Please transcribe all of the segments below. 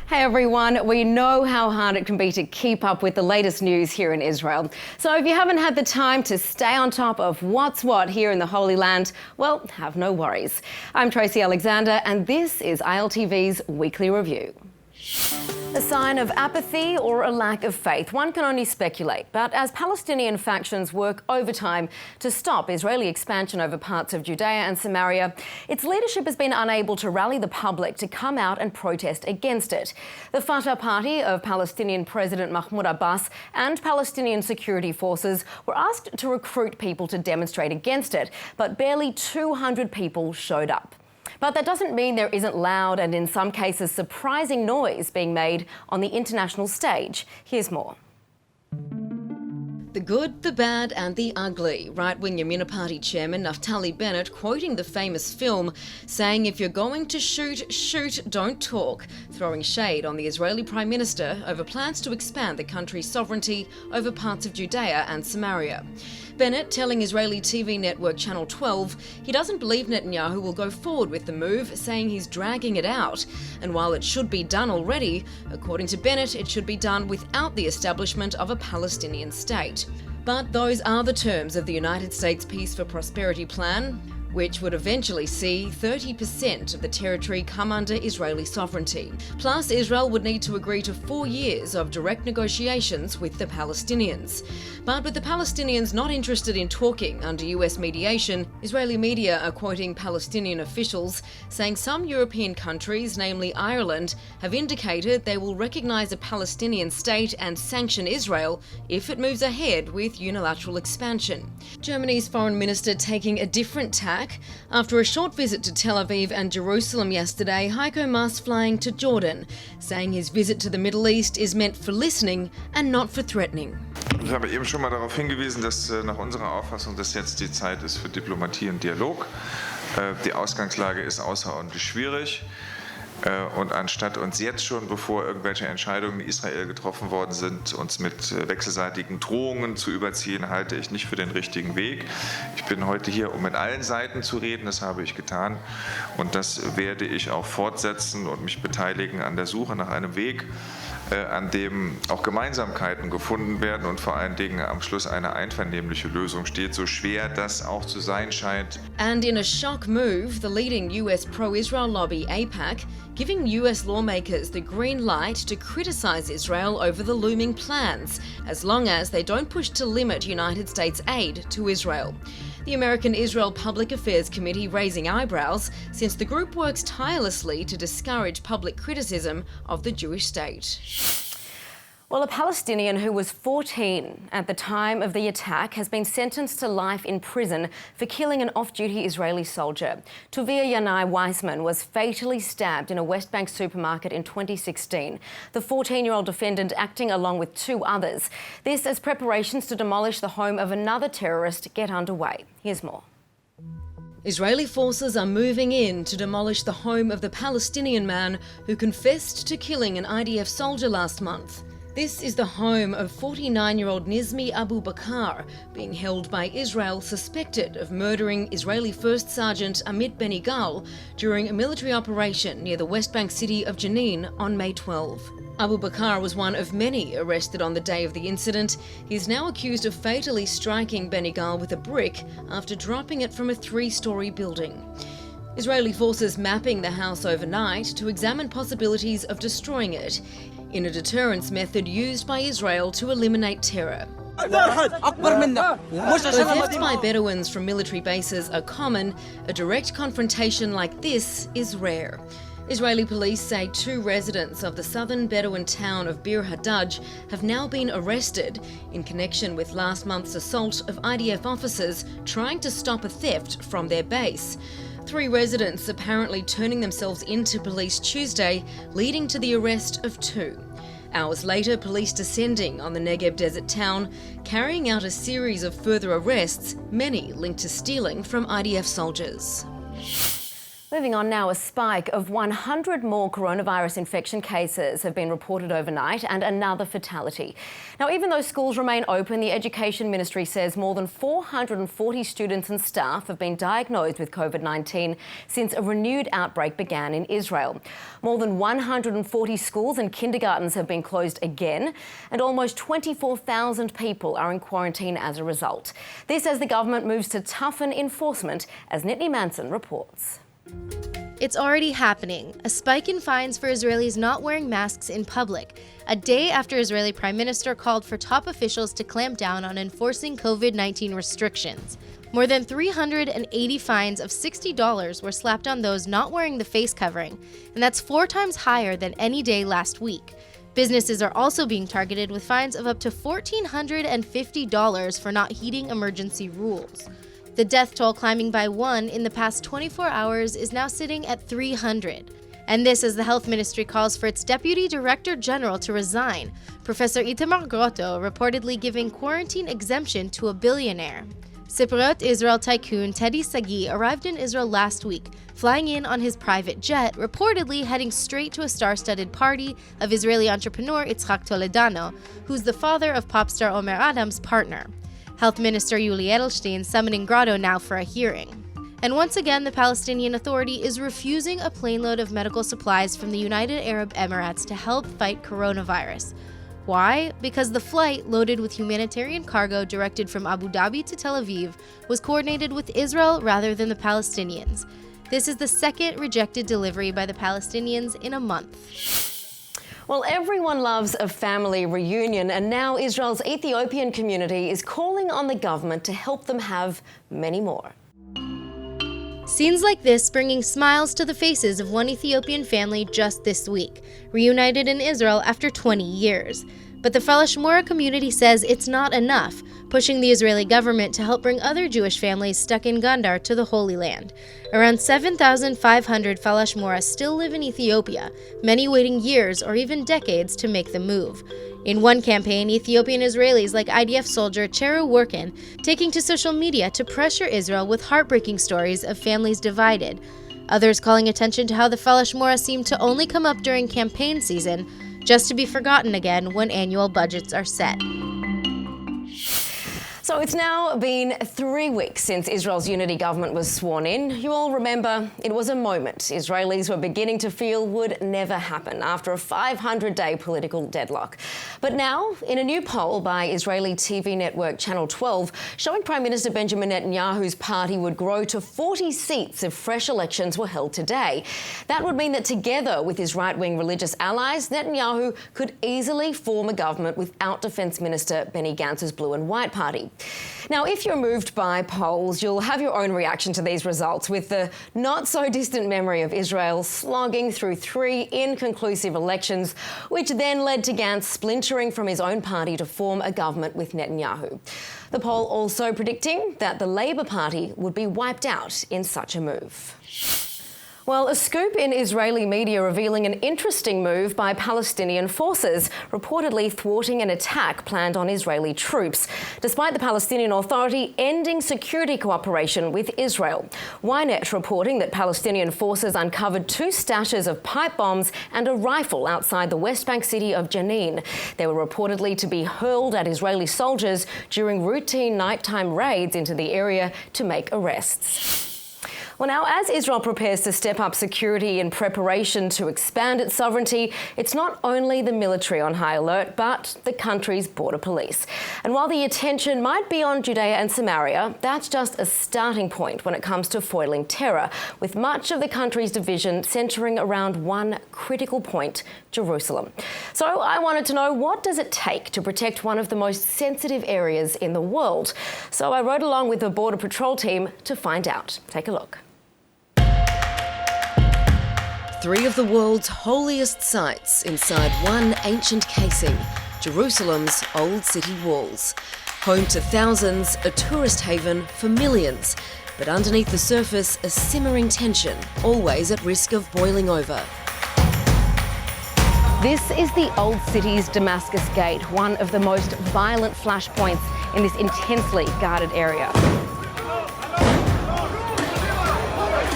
Hey everyone, we know how hard it can be to keep up with the latest news here in Israel. So if you haven't had the time to stay on top of what's what here in the Holy Land, well, have no worries. I'm Tracy Alexander and this is ILTV's Weekly Review. A sign of apathy or a lack of faith? One can only speculate, but as Palestinian factions work overtime to stop Israeli expansion over parts of Judea and Samaria, its leadership has been unable to rally the public to come out and protest against it. The Fatah party of Palestinian President Mahmoud Abbas and Palestinian security forces were asked to recruit people to demonstrate against it, but barely 200 people showed up. But that doesn't mean there isn't loud and in some cases surprising noise being made on the international stage. Here's more. The good, the bad and the ugly. Right-wing Yamina Party chairman Naftali Bennett quoting the famous film, saying if you're going to shoot, shoot, don't talk, throwing shade on the Israeli Prime Minister over plans to expand the country's sovereignty over parts of Judea and Samaria. Bennett telling Israeli TV network Channel 12 he doesn't believe Netanyahu will go forward with the move, saying he's dragging it out. And while it should be done already, according to Bennett, it should be done without the establishment of a Palestinian state. But those are the terms of the United States Peace for Prosperity plan, which would eventually see 30% of the territory come under Israeli sovereignty. Plus, Israel would need to agree to 4 years of direct negotiations with the Palestinians. But with the Palestinians not interested in talking under US mediation, Israeli media are quoting Palestinian officials saying some European countries, namely Ireland, have indicated they will recognise a Palestinian state and sanction Israel if it moves ahead with unilateral expansion. Germany's foreign minister taking a different tack. After a short visit to Tel Aviv and Jerusalem yesterday, Heiko Maas flying to Jordan, saying his visit to the Middle East is meant for listening and not for threatening. Ich habe eben schon mal darauf hingewiesen, dass nach unserer Auffassung das jetzt die Zeit ist für Diplomatie und Dialog. Die Ausgangslage ist außerordentlich schwierig. Und anstatt uns jetzt schon, bevor irgendwelche Entscheidungen in Israel getroffen worden sind, uns mit wechselseitigen Drohungen zu überziehen, halte ich nicht für den richtigen Weg. Ich bin heute hier, um mit allen Seiten zu reden, das habe ich getan. Und das werde ich auch fortsetzen und mich beteiligen an der Suche nach einem Weg, an dem auch Gemeinsamkeiten gefunden werden und vor allen Dingen am Schluss eine einvernehmliche Lösung steht, so schwer das auch zu sein scheint. And in a shock move, the leading US pro-Israel lobby, AIPAC, giving US lawmakers the green light to criticise Israel over the looming plans, as long as they don't push to limit United States aid to Israel. The American Israel Public Affairs Committee raising eyebrows since the group works tirelessly to discourage public criticism of the Jewish state. Well, a Palestinian who was 14 at the time of the attack has been sentenced to life in prison for killing an off-duty Israeli soldier. Tuvia Yanai Weissman was fatally stabbed in a West Bank supermarket in 2016. The 14-year-old defendant acting along with 2 others. This as preparations to demolish the home of another terrorist get underway. Here's more. Israeli forces are moving in to demolish the home of the Palestinian man who confessed to killing an IDF soldier last month. This is the home of 49-year-old Nizmi Abu Bakr, being held by Israel suspected of murdering Israeli First Sergeant Amit Benigal during a military operation near the West Bank city of Jenin on May 12. Abu Bakr was one of many arrested on the day of the incident. He is now accused of fatally striking Benigal with a brick after dropping it from a 3-story building. Israeli forces mapping the house overnight to examine possibilities of destroying it, in a deterrence method used by Israel to eliminate terror. Though thefts by Bedouins from military bases are common, a direct confrontation like this is rare. Israeli police say 2 residents of the southern Bedouin town of Bir Haddaj have now been arrested in connection with last month's assault of IDF officers trying to stop a theft from their base. 3 residents apparently turning themselves into police Tuesday, leading to the arrest of 2. Hours later, police descending on the Negev desert town, carrying out a series of further arrests, many linked to stealing from IDF soldiers. Moving on now, a spike of 100 more coronavirus infection cases have been reported overnight and another fatality. Now, even though schools remain open, the Education Ministry says more than 440 students and staff have been diagnosed with COVID-19 since a renewed outbreak began in Israel. More than 140 schools and kindergartens have been closed again, and almost 24,000 people are in quarantine as a result. This as the government moves to toughen enforcement, as Nittany Manson reports. It's already happening. A spike in fines for Israelis not wearing masks in public, a day after Israeli Prime Minister called for top officials to clamp down on enforcing COVID-19 restrictions. More than 380 fines of $60 were slapped on those not wearing the face covering, and that's 4 times higher than any day last week. Businesses are also being targeted with fines of up to $1,450 for not heeding emergency rules. The death toll climbing by 1 in the past 24 hours is now sitting at 300. And this as the Health Ministry calls for its Deputy Director General to resign, Professor Itamar Grotto reportedly giving quarantine exemption to a billionaire. Cypriot Israel tycoon Teddy Sagi arrived in Israel last week, flying in on his private jet, reportedly heading straight to a star-studded party of Israeli entrepreneur Itzhak Toledano, who's the father of pop star Omer Adam's partner. Health Minister Yuli Edelstein summoning Grotto now for a hearing. And once again, the Palestinian Authority is refusing a plane load of medical supplies from the United Arab Emirates to help fight coronavirus. Why? Because the flight, loaded with humanitarian cargo directed from Abu Dhabi to Tel Aviv, was coordinated with Israel rather than the Palestinians. This is the second rejected delivery by the Palestinians in a month. Well, everyone loves a family reunion, and now Israel's Ethiopian community is calling on the government to help them have many more. Scenes like this bringing smiles to the faces of one Ethiopian family just this week, reunited in Israel after 20 years. But the Falashmura community says it's not enough, pushing the Israeli government to help bring other Jewish families stuck in Gondar to the Holy Land. Around 7,500 Falashmura still live in Ethiopia, many waiting years or even decades to make the move. In one campaign, Ethiopian Israelis like IDF soldier Cheru Workin taking to social media to pressure Israel with heartbreaking stories of families divided. Others calling attention to how the Falashmura seem to only come up during campaign season, just to be forgotten again when annual budgets are set. So it's now been 3 weeks since Israel's unity government was sworn in. You all remember it was a moment Israelis were beginning to feel would never happen after a 500-day political deadlock. But now, in a new poll by Israeli TV network Channel 12, showing Prime Minister Benjamin Netanyahu's party would grow to 40 seats if fresh elections were held today. That would mean that together with his right-wing religious allies, Netanyahu could easily form a government without Defence Minister Benny Gantz's Blue and White Party. Now, if you're moved by polls, you'll have your own reaction to these results, with the not-so-distant memory of Israel slogging through 3 inconclusive elections, which then led to Gantz splintering from his own party to form a government with Netanyahu. The poll also predicting that the Labour Party would be wiped out in such a move. Well, a scoop in Israeli media revealing an interesting move by Palestinian forces, reportedly thwarting an attack planned on Israeli troops, despite the Palestinian Authority ending security cooperation with Israel. Ynet reporting that Palestinian forces uncovered 2 stashes of pipe bombs and a rifle outside the West Bank city of Jenin. They were reportedly to be hurled at Israeli soldiers during routine nighttime raids into the area to make arrests. Well, now, as Israel prepares to step up security in preparation to expand its sovereignty, it's not only the military on high alert, but the country's border police. And while the attention might be on Judea and Samaria, that's just a starting point when it comes to foiling terror, with much of the country's division centering around one critical point, Jerusalem. So I wanted to know, what does it take to protect one of the most sensitive areas in the world? So I rode along with the Border Patrol team to find out. Take a look. 3 of the world's holiest sites inside one ancient casing, Jerusalem's old city walls. Home to thousands, a tourist haven for millions. But underneath the surface, a simmering tension, always at risk of boiling over. This is the old city's Damascus Gate, one of the most violent flashpoints in this intensely guarded area.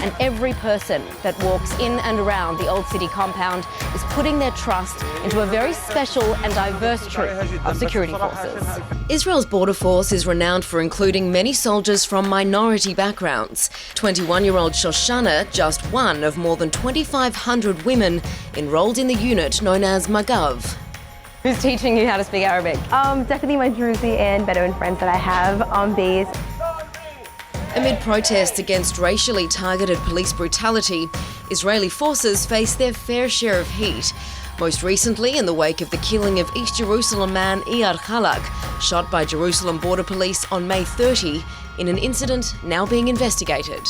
and every person that walks in and around the Old City compound is putting their trust into a very special and diverse troop of security forces. Israel's border force is renowned for including many soldiers from minority backgrounds. 21-year-old Shoshana, just one of more than 2,500 women enrolled in the unit known as Magav. Who's teaching you how to speak Arabic? Definitely my Druzi and Bedouin friends that I have on base. Amid protests against racially targeted police brutality, Israeli forces face their fair share of heat. Most recently, in the wake of the killing of East Jerusalem man Iyad Khalak, shot by Jerusalem Border Police on May 30, in an incident now being investigated.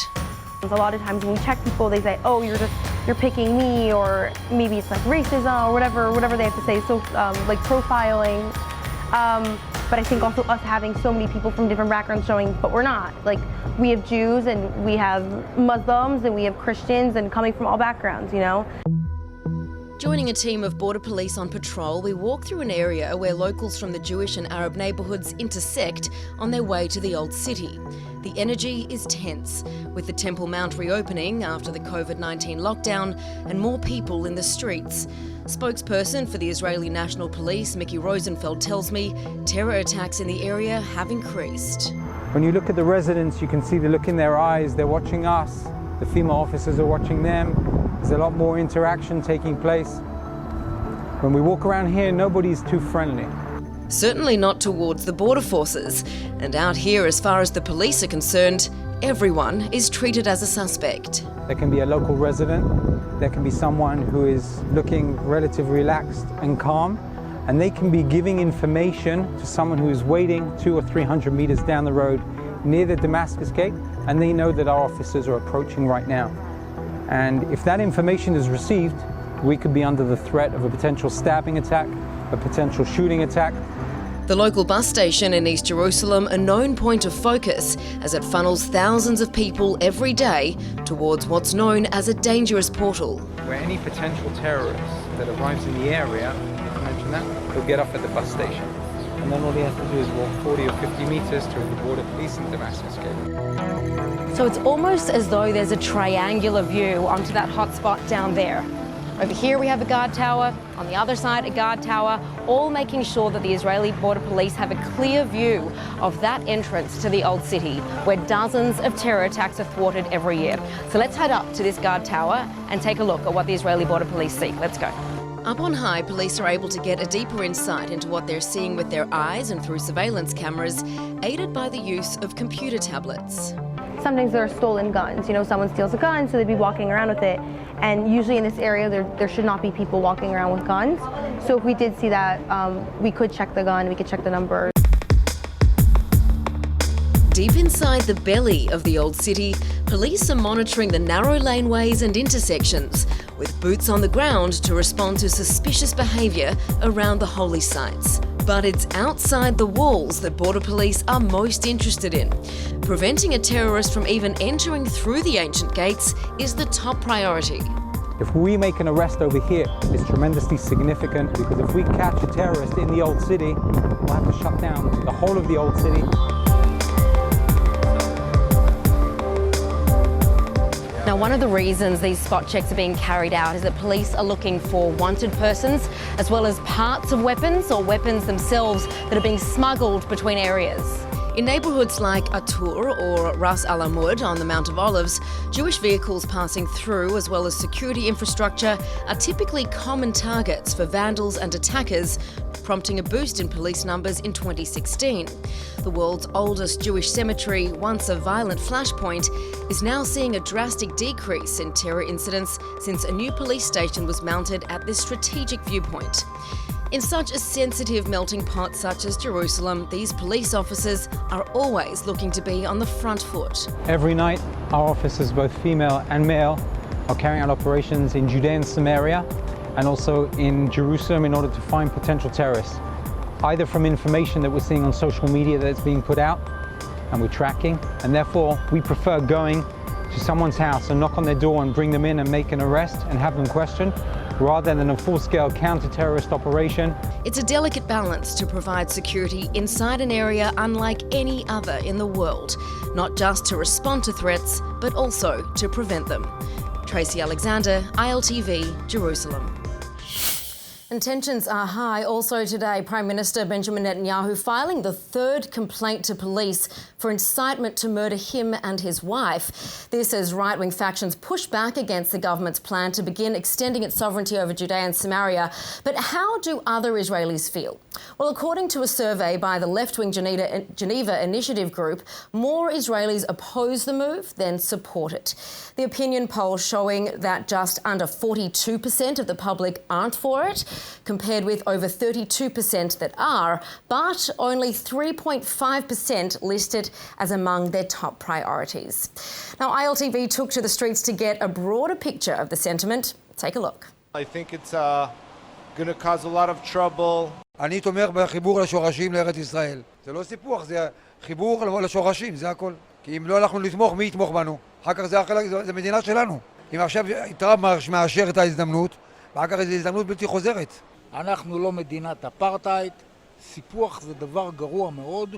A lot of times when we check people, they say, "Oh, you're picking me," or maybe it's like racism or whatever they have to say. So like profiling. But I think also us having so many people from different backgrounds showing, but we're not. Like, we have Jews and we have Muslims and we have Christians and coming from all backgrounds, you know? Joining a team of border police on patrol, we walk through an area where locals from the Jewish and Arab neighbourhoods intersect on their way to the Old City. The energy is tense, with the Temple Mount reopening after the COVID-19 lockdown and more people in the streets. Spokesperson for the Israeli National Police, Mickey Rosenfeld, tells me terror attacks in the area have increased. When you look at the residents, you can see the look in their eyes. They're watching us. The female officers are watching them. There's a lot more interaction taking place. When we walk around here, nobody's too friendly. Certainly not towards the border forces. And out here, as far as the police are concerned, everyone is treated as a suspect. There can be a local resident. There can be someone who is looking relatively relaxed and calm, and they can be giving information to someone who is waiting 200 or 300 meters down the road near the Damascus Gate, and they know that our officers are approaching right now. And if that information is received, we could be under the threat of a potential stabbing attack, a potential shooting attack. The local bus station in East Jerusalem, a known point of focus as it funnels thousands of people every day towards what's known as a dangerous portal. Where any potential terrorist that arrives in the area, I mentioned that, will get off at the bus station. And then all he has to do is walk 40 or 50 meters to the border police in Damascus Gate. So it's almost as though there's a triangular view onto that hotspot down there. Over here we have a guard tower, on the other side a guard tower, all making sure that the Israeli border police have a clear view of that entrance to the Old City, where dozens of terror attacks are thwarted every year. So let's head up to this guard tower and take a look at what the Israeli border police see. Let's go. Up on high, police are able to get a deeper insight into what they're seeing with their eyes and through surveillance cameras, aided by the use of computer tablets. Sometimes there are stolen guns. You know, someone steals a gun, so they'd be walking around with it. And usually in this area, there should not be people walking around with guns. So if we did see that, we could check the gun, we could check the number. Deep inside the belly of the Old City, police are monitoring the narrow laneways and intersections, with boots on the ground to respond to suspicious behaviour around the holy sites. But it's outside the walls that border police are most interested in. Preventing a terrorist from even entering through the ancient gates is the top priority. If we make an arrest over here, it's tremendously significant, because if we catch a terrorist in the Old City, we'll have to shut down the whole of the Old City. Now, one of the reasons these spot checks are being carried out is that police are looking for wanted persons, as well as parts of weapons or weapons themselves that are being smuggled between areas. In neighbourhoods like Atur or Ras Al Amud on the Mount of Olives, Jewish vehicles passing through, as well as security infrastructure, are typically common targets for vandals and attackers, prompting a boost in police numbers in 2016. The world's oldest Jewish cemetery, once a violent flashpoint, is now seeing a drastic decrease in terror incidents since a new police station was mounted at this strategic viewpoint. In such a sensitive melting pot such as Jerusalem, these police officers are always looking to be on the front foot. Every night, our officers, both female and male, are carrying out operations in Judea and Samaria, and also in Jerusalem, in order to find potential terrorists, either from information that we're seeing on social media that's being put out and we're tracking, and therefore we prefer going to someone's house and knock on their door and bring them in and make an arrest and have them questioned, rather than a full-scale counter-terrorist operation. It's a delicate balance to provide security inside an area unlike any other in the world, not just to respond to threats, but also to prevent them. Tracy Alexander, ILTV, Jerusalem. And tensions are high also today. Prime Minister Benjamin Netanyahu filing the third complaint to police for incitement to murder him and his wife. This as right-wing factions push back against the government's plan to begin extending its sovereignty over Judea and Samaria. But how do other Israelis feel? Well, according to a survey by the left-wing Geneva Initiative Group, more Israelis oppose the move than support it. The opinion poll showing that just under 42% of the public aren't for it, compared with over 32% that are, but only 3.5% listed as among their top priorities. Now, ILTV took to the streets to get a broader picture of the sentiment. Take a look. I think it's going to cause a lot of trouble. אני תומך בחיבור לשורשים לארץ ישראל. זה לא סיפוח, זה חיבור לשורשים, זה הכל. כי אם לא אנחנו נתמוך, מי יתמוך בנו? אחר כך זה מדינה שלנו. אם עכשיו טראמפ מאשר את ההזדמנות, ואחר כך זו הזדמנות בלתי חוזרת. אנחנו לא מדינת אפרטהייד, סיפוח זה דבר גרוע מאוד,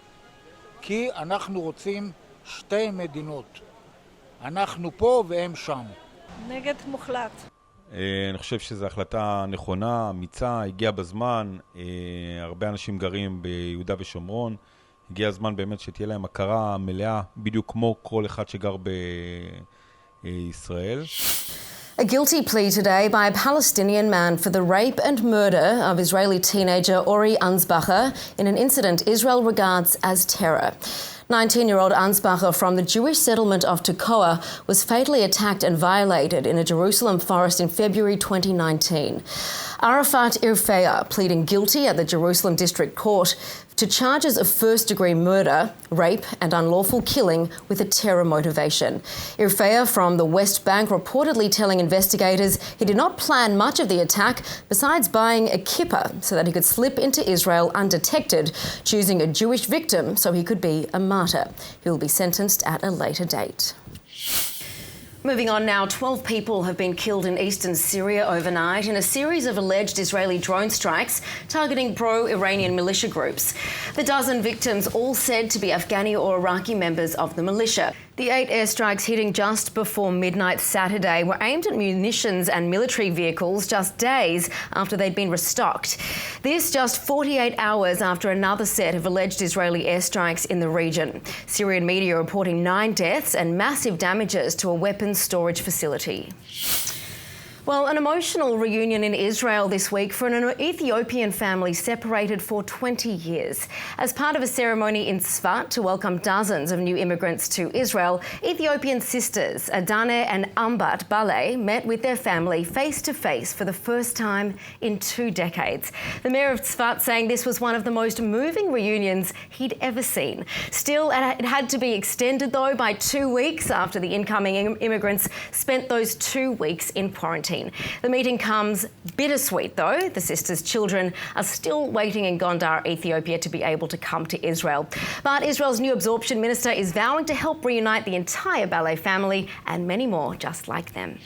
כי אנחנו רוצים שתי מדינות. אנחנו פה והם שם. נגד מוחלט. אני חושב שזו החלטה נכונה, אמיצה, הגיעה בזמן, הרבה אנשים גרים ביהודה ושומרון, הגיע הזמן באמת שתהיה להם הכרה מלאה, בדיוק כמו כל אחד שגר בישראל. A guilty plea today by a Palestinian man for the rape and murder of Israeli teenager Ori Ansbacher in an incident Israel regards as terror. 19-year-old Ansbacher from the Jewish settlement of Tekoa was fatally attacked and violated in a Jerusalem forest in February 2019. Arafat Irfeya pleading guilty at the Jerusalem District Court to charges of first-degree murder, rape and unlawful killing with a terror motivation. Irfeya from the West Bank reportedly telling investigators he did not plan much of the attack besides buying a kippah so that he could slip into Israel undetected, choosing a Jewish victim so he could be a martyr. He will be sentenced at a later date. Moving on now, 12 people have been killed in eastern Syria overnight in a series of alleged Israeli drone strikes targeting pro-Iranian militia groups. The dozen victims all said to be Afghani or Iraqi members of the militia. The 8 airstrikes hitting just before midnight Saturday were aimed at munitions and military vehicles just days after they'd been restocked. This just 48 hours after another set of alleged Israeli airstrikes in the region. Syrian media reporting 9 deaths and massive damages to a weapons storage facility. Well, an emotional reunion in Israel this week for an Ethiopian family separated for 20 years. As part of a ceremony in Tzfat to welcome dozens of new immigrants to Israel, Ethiopian sisters Adane and Ambat Bale met with their family face-to-face for the first time in 2 decades. The mayor of Tzfat saying this was one of the most moving reunions he'd ever seen. Still, it had to be extended, though, by 2 weeks after the incoming immigrants spent those 2 weeks in quarantine. The meeting comes bittersweet, though. The sisters' children are still waiting in Gondar, Ethiopia, to be able to come to Israel. But Israel's new absorption minister is vowing to help reunite the entire ballet family and many more just like them.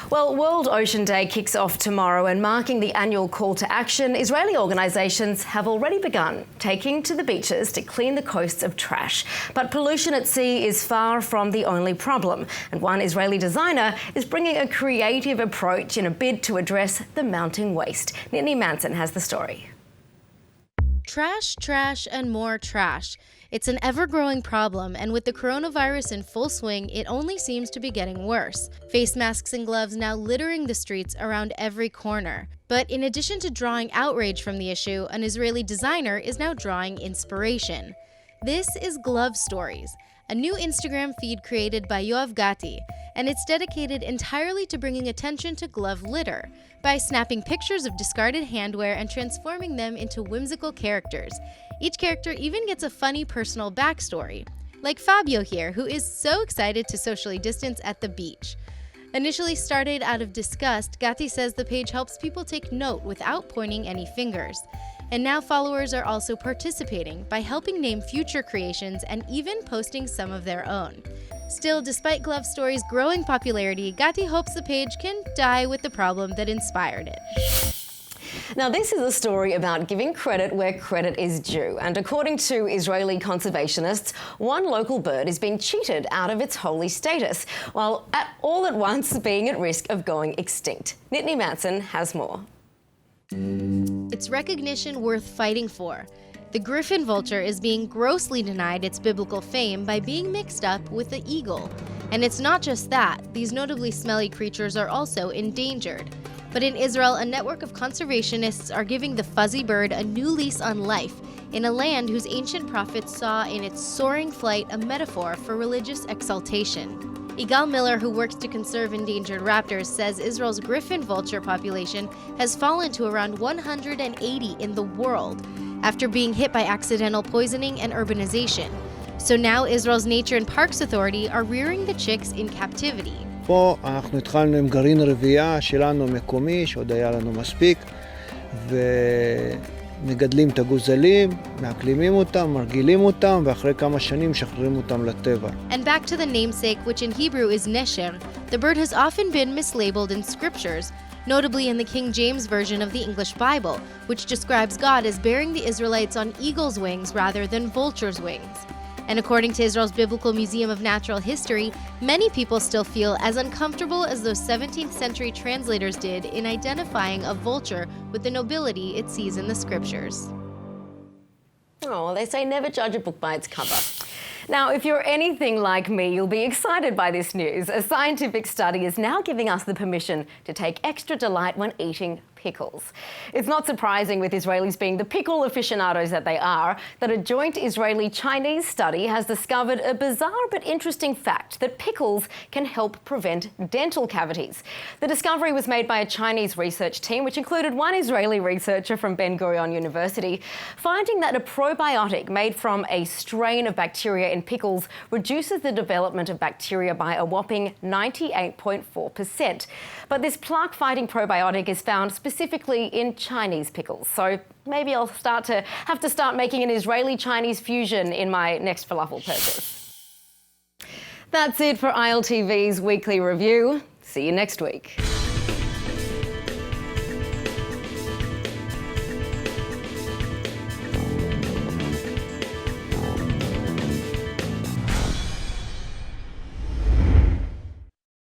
Well, World Ocean Day kicks off tomorrow, and marking the annual call to action, Israeli organisations have already begun taking to the beaches to clean the coasts of trash. But pollution at sea is far from the only problem, and one Israeli designer is bringing a creative approach in a bid to address the mounting waste. Nittany Manson has the story. Trash, trash, and more trash. It's an ever-growing problem, and with the coronavirus in full swing, it only seems to be getting worse. Face masks and gloves now littering the streets around every corner. But in addition to drawing outrage from the issue, an Israeli designer is now drawing inspiration. This is Glove Stories, a new Instagram feed created by Yoav Gatti, and it's dedicated entirely to bringing attention to glove litter by snapping pictures of discarded handwear and transforming them into whimsical characters. Each character even gets a funny personal backstory, like Fabio here, who is so excited to socially distance at the beach. Initially started out of disgust, Gatti says the page helps people take note without pointing any fingers. And now followers are also participating by helping name future creations and even posting some of their own. Still, despite Glove Story's growing popularity, Gatti hopes the page can die with the problem that inspired it. Now, this is a story about giving credit where credit is due. And according to Israeli conservationists, one local bird is being cheated out of its holy status, while all at once being at risk of going extinct. Nittany Manson has more. It's recognition worth fighting for. The Griffon Vulture is being grossly denied its biblical fame by being mixed up with the eagle. And it's not just that, these notably smelly creatures are also endangered. But in Israel, a network of conservationists are giving the fuzzy bird a new lease on life in a land whose ancient prophets saw in its soaring flight a metaphor for religious exaltation. Igal Miller, who works to conserve endangered raptors, says Israel's Griffon Vulture population has fallen to around 180 in the world after being hit by accidental poisoning and urbanization. So now Israel's Nature and Parks Authority are rearing the chicks in captivity. פה אנחנו התחלנו עם גרעין רבייה שלנו מקומי, שעוד היה לנו מספיק, ומגדלים את הגוזלים, מאקלימים אותם, מרגילים אותם, ואחרי כמה שנים משחררים אותם לטבע. And back to the namesake, which in Hebrew is nesher, the bird has often been mislabeled in scriptures, notably in the King James Version of the English Bible, which describes God as bearing the Israelites on eagle's wings rather than vulture's wings. And according to Israel's Biblical Museum of Natural History, many people still feel as uncomfortable as those 17th century translators did in identifying a vulture with the nobility it sees in the scriptures. Oh, they say never judge a book by its cover. Now, if you're anything like me, you'll be excited by this news. A scientific study is now giving us the permission to take extra delight when eating pickles. It's not surprising, with Israelis being the pickle aficionados that they are, that a joint Israeli-Chinese study has discovered a bizarre but interesting fact that pickles can help prevent dental cavities. The discovery was made by a Chinese research team, which included one Israeli researcher from Ben-Gurion University, finding that a probiotic made from a strain of bacteria in pickles reduces the development of bacteria by a whopping 98.4%. But this plaque-fighting probiotic is found specifically in Chinese pickles. So maybe I'll have to start making an Israeli-Chinese fusion in my next falafel purchase. That's it for ILTV's weekly review. See you next week.